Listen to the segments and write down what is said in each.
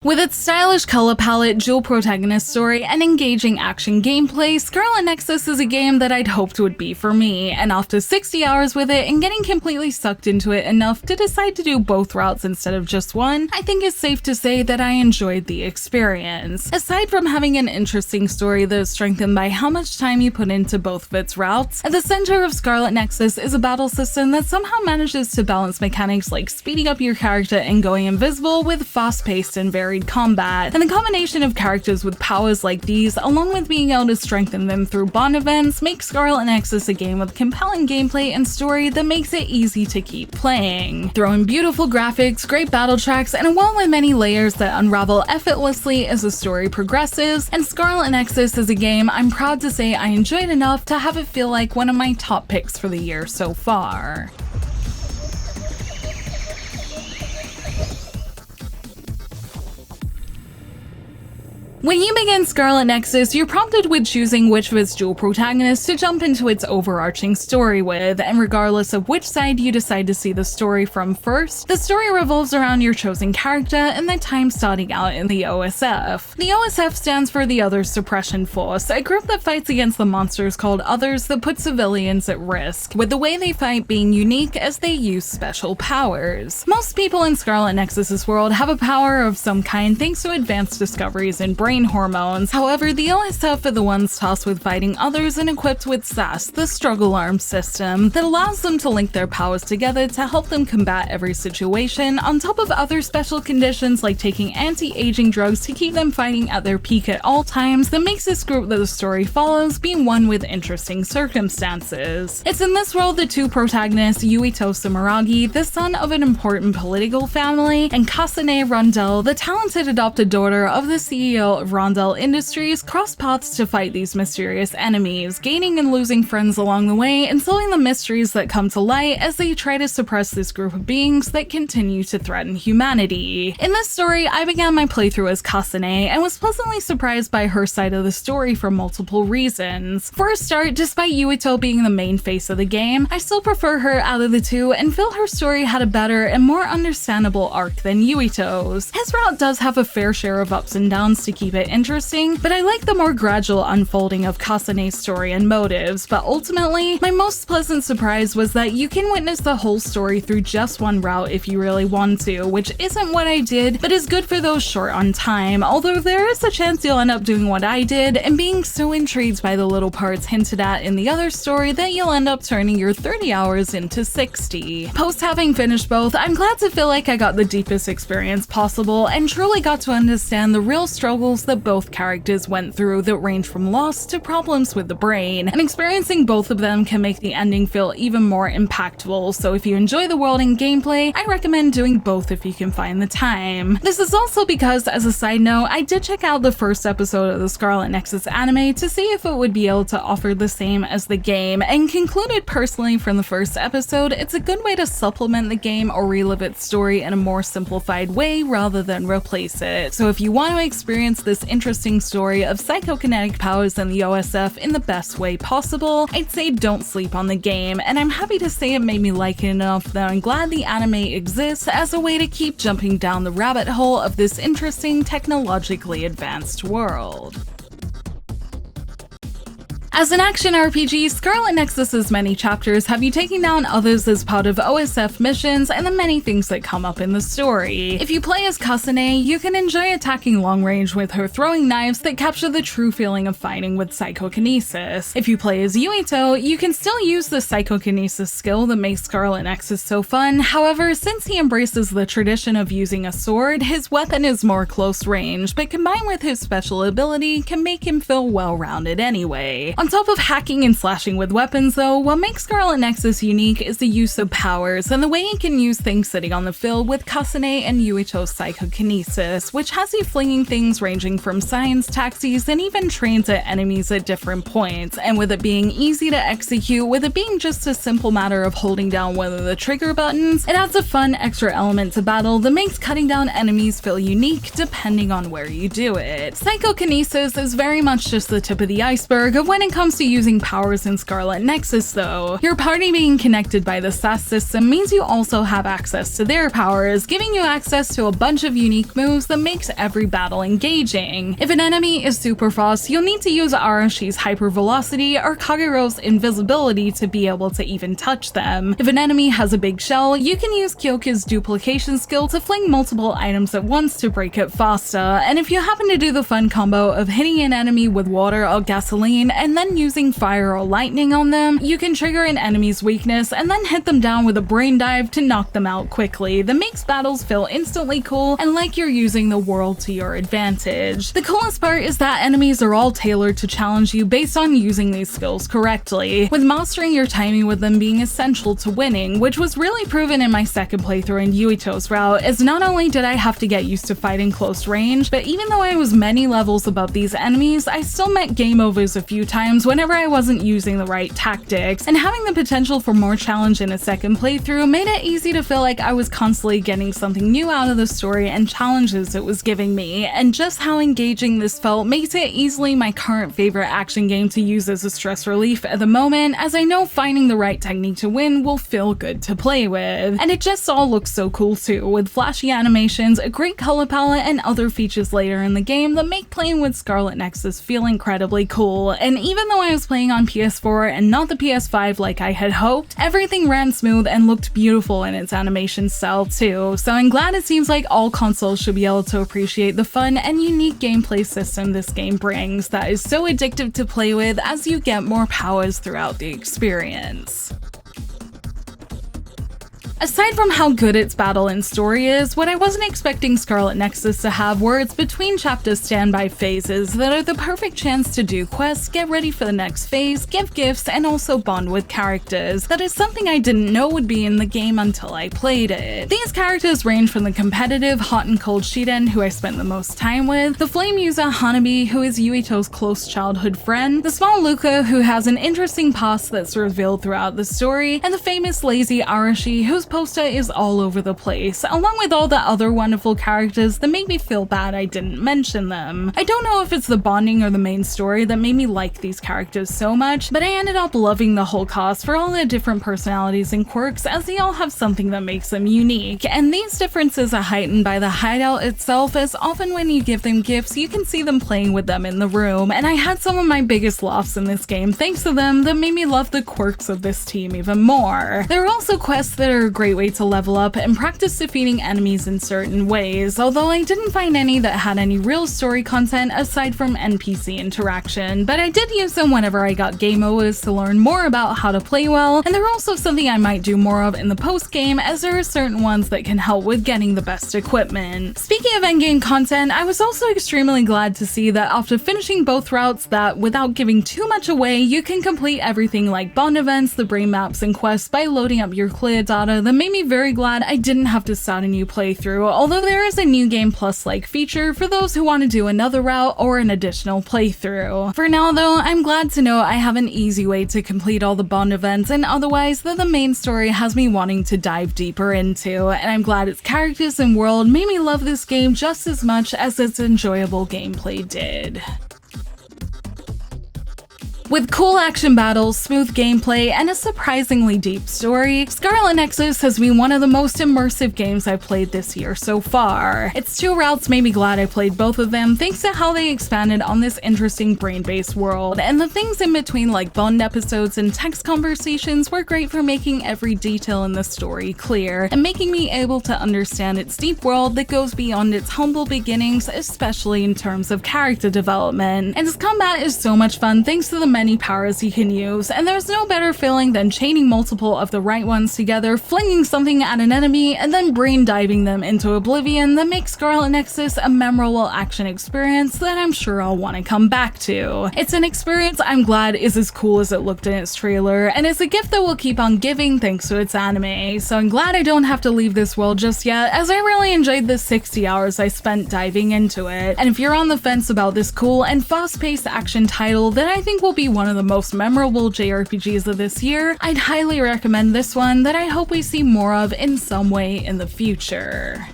With its stylish color palette, dual protagonist story, and engaging action gameplay, Scarlet Nexus is a game that I'd hoped would be for me, and after 60 hours with it and getting completely sucked into it enough to decide to do both routes instead of just one, I think it's safe to say that I enjoyed the experience. Aside from having an interesting story that is strengthened by how much time you put into both of its routes, at the center of Scarlet Nexus is a battle system that somehow manages to balance mechanics like speeding up your character and going invisible with fast-paced and varied combat, and the combination of characters with powers like these, along with being able to strengthen them through bond events, makes Scarlet Nexus a game with compelling gameplay and story that makes it easy to keep playing. Throw in beautiful graphics, great battle tracks, and a world with many layers that unravel effortlessly as the story progresses, and Scarlet Nexus is a game I'm proud to say I enjoyed enough to have it feel like one of my top picks for the year so far. When you begin Scarlet Nexus, you're prompted with choosing which of its dual protagonists to jump into its overarching story with, and regardless of which side you decide to see the story from first, the story revolves around your chosen character and their time starting out in the OSF. The OSF stands for the Others Suppression Force, a group that fights against the monsters called Others that put civilians at risk, with the way they fight being unique as they use special powers. Most people in Scarlet Nexus's world have a power of some kind thanks to advanced discoveries in brain hormones. However, the OSF are the ones tasked with fighting others and equipped with SAS, the struggle arm system, that allows them to link their powers together to help them combat every situation, on top of other special conditions like taking anti-aging drugs to keep them fighting at their peak at all times, that makes this group that the story follows be one with interesting circumstances. It's in this world the two protagonists, Yuito Sumeragi, the son of an important political family, and Kasane Rondell, the talented adopted daughter of the CEO of Rondell Industries, cross paths to fight these mysterious enemies, gaining and losing friends along the way, and solving the mysteries that come to light as they try to suppress this group of beings that continue to threaten humanity. In this story, I began my playthrough as Kasane and was pleasantly surprised by her side of the story for multiple reasons. For a start, despite Yuito being the main face of the game, I still prefer her out of the two and feel her story had a better and more understandable arc than Yuito's. His route does have a fair share of ups and downs to keep it interesting, but I like the more gradual unfolding of Kasane's story and motives. But ultimately, my most pleasant surprise was that you can witness the whole story through just one route if you really want to, which isn't what I did, but is good for those short on time, although there is a chance you'll end up doing what I did and being so intrigued by the little parts hinted at in the other story that you'll end up turning your 30 hours into 60. Post having finished both, I'm glad to feel like I got the deepest experience possible and truly got to understand the real struggles that both characters went through that range from loss to problems with the brain, and experiencing both of them can make the ending feel even more impactful, so if you enjoy the world and gameplay, I recommend doing both if you can find the time. This is also because, as a side note, I did check out the first episode of the Scarlet Nexus anime to see if it would be able to offer the same as the game, and concluded personally from the first episode, it's a good way to supplement the game or relive its story in a more simplified way rather than replace it. So if you want to experience this interesting story of psychokinetic powers and the OSF in the best way possible, I'd say don't sleep on the game, and I'm happy to say it made me like it enough that I'm glad the anime exists as a way to keep jumping down the rabbit hole of this interesting, technologically advanced world. As an action RPG, Scarlet Nexus's many chapters have you taking down others as part of OSF missions and the many things that come up in the story. If you play as Kasane, you can enjoy attacking long range with her throwing knives that capture the true feeling of fighting with psychokinesis. If you play as Yuito, you can still use the psychokinesis skill that makes Scarlet Nexus so fun. However, since he embraces the tradition of using a sword, his weapon is more close range, but combined with his special ability can make him feel well-rounded anyway. On top of hacking and slashing with weapons though, what makes Scarlet Nexus unique is the use of powers and the way you can use things sitting on the field with Kasane and Yuito's psychokinesis, which has you flinging things ranging from science taxis and even trains at enemies at different points, and with it being easy to execute, with it being just a simple matter of holding down one of the trigger buttons, it adds a fun extra element to battle that makes cutting down enemies feel unique depending on where you do it. Psychokinesis is very much just the tip of the iceberg of when it comes to using powers in Scarlet Nexus though, your party being connected by the SAS system means you also have access to their powers, giving you access to a bunch of unique moves that makes every battle engaging. If an enemy is super fast, you'll need to use Arashi's hypervelocity or Kagero's invisibility to be able to even touch them. If an enemy has a big shell, you can use Kyoka's duplication skill to fling multiple items at once to break it faster, and if you happen to do the fun combo of hitting an enemy with water or gasoline and then using fire or lightning on them, you can trigger an enemy's weakness and then hit them down with a brain dive to knock them out quickly. That makes battles feel instantly cool and like you're using the world to your advantage. The coolest part is that enemies are all tailored to challenge you based on using these skills correctly, with mastering your timing with them being essential to winning, which was really proven in my second playthrough in Yuito's route, as not only did I have to get used to fighting close range, but even though I was many levels above these enemies, I still met game overs a few times whenever I wasn't using the right tactics, and having the potential for more challenge in a second playthrough made it easy to feel like I was constantly getting something new out of the story and challenges it was giving me, and just how engaging this felt makes it easily my current favorite action game to use as a stress relief at the moment, as I know finding the right technique to win will feel good to play with. And it just all looks so cool too, with flashy animations, a great color palette, and other features later in the game that make playing with Scarlet Nexus feel incredibly cool. And even though I was playing on PS4 and not the PS5 like I had hoped, everything ran smooth and looked beautiful in its animation style too, so I'm glad it seems like all consoles should be able to appreciate the fun and unique gameplay system this game brings that is so addictive to play with as you get more powers throughout the experience. Aside from how good its battle and story is, what I wasn't expecting Scarlet Nexus to have were its between chapter standby phases that are the perfect chance to do quests, get ready for the next phase, give gifts, and also bond with characters. That is something I didn't know would be in the game until I played it. These characters range from the competitive, hot and cold Shiden, who I spent the most time with, the flame user Hanabi, who is Yuito's close childhood friend, the small Luca, who has an interesting past that's revealed throughout the story, and the famous lazy Arashi, whose poster is all over the place, along with all the other wonderful characters that make me feel bad I didn't mention them. I don't know if it's the bonding or the main story that made me like these characters so much, but I ended up loving the whole cast for all their different personalities and quirks, as they all have something that makes them unique, and these differences are heightened by the hideout itself, as often when you give them gifts you can see them playing with them in the room, and I had some of my biggest laughs in this game thanks to them that made me love the quirks of this team even more. There are also quests that are a great way to level up and practice defeating enemies in certain ways, although I didn't find any that had any real story content aside from NPC interaction, but I did use them whenever I got game overs to learn more about how to play well, and they're also something I might do more of in the post-game, as there are certain ones that can help with getting the best equipment. Speaking of endgame content, I was also extremely glad to see that after finishing both routes that, without giving too much away, you can complete everything like bond events, the brain maps, and quests by loading up your clear data. That made me very glad I didn't have to start a new playthrough, although there is a new game plus like feature for those who want to do another route or an additional playthrough. For now though, I'm glad to know I have an easy way to complete all the bond events and otherwise that the main story has me wanting to dive deeper into, and I'm glad its characters and world made me love this game just as much as its enjoyable gameplay did. With cool action battles, smooth gameplay, and a surprisingly deep story, Scarlet Nexus has been one of the most immersive games I've played this year so far. Its two routes made me glad I played both of them thanks to how they expanded on this interesting brain-based world, and the things in between like bond episodes and text conversations were great for making every detail in the story clear, and making me able to understand its deep world that goes beyond its humble beginnings, especially in terms of character development. And its combat is so much fun thanks to the many powers you can use, and there's no better feeling than chaining multiple of the right ones together, flinging something at an enemy, and then brain diving them into oblivion that makes Scarlet Nexus a memorable action experience that I'm sure I'll want to come back to. It's an experience I'm glad is as cool as it looked in its trailer, and it's a gift that will keep on giving thanks to its anime, so I'm glad I don't have to leave this world just yet, as I really enjoyed the 60 hours I spent diving into it. And if you're on the fence about this cool and fast-paced action title that I think will be one of the most memorable JRPGs of this year, I'd highly recommend this one that I hope we see more of in some way in the future.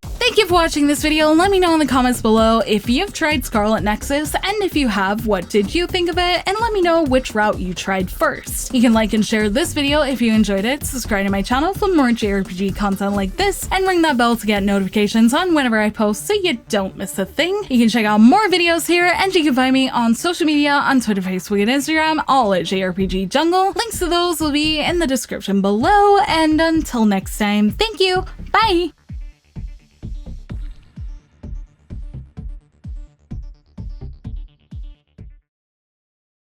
Thank you for watching this video. Let me know in the comments below if you've tried Scarlet Nexus, and if you have, what did you think of it? And let me know which route you tried first. You can like and share this video if you enjoyed it, subscribe to my channel for more JRPG content like this, and ring that bell to get notifications on whenever I post so you don't miss a thing. You can check out more videos here, and you can find me on social media on Twitter, Facebook, and Instagram, all at JRPG Jungle. Links to those will be in the description below, and until next time, thank you, bye!